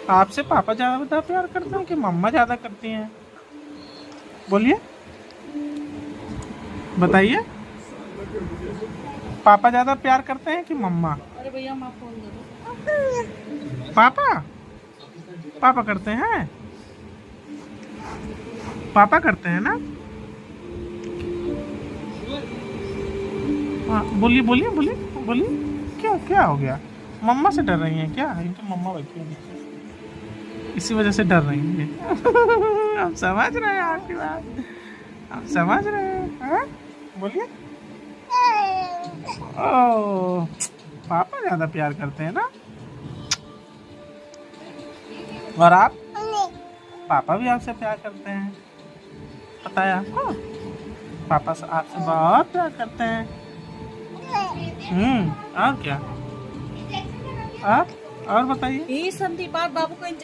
आपसे पापा ज्यादा प्यार करते हैं कि मम्मा ज्यादा करती हैं? बोलिए, बताइए। पापा ज्यादा प्यार करते हैं कि मम्मा? अरे भैया माँ फोन दे दो। पापा। पापा करते हैं, पापा करते हैं ना? हाँ, बोलिए बोलिए बोलिए बोलिए। क्या क्या हो गया? मम्मा से डर रही हैं क्या? ये तो मम्मा बैठी है नीचे। इसी वजह से डर रही हैं। हम समझ रहे हैं आपकी बात, हम समझ रहे हैं। हाँ? बोलिए। ओ, पापा ज्यादा प्यार करते हैं ना? और आप? पापा भी आपसे प्यार करते हैं, पता है आपको? पापा से आपसे बहुत प्यार करते हैं। और क्या? आप और बताइए। ये संदीप आप बाबू को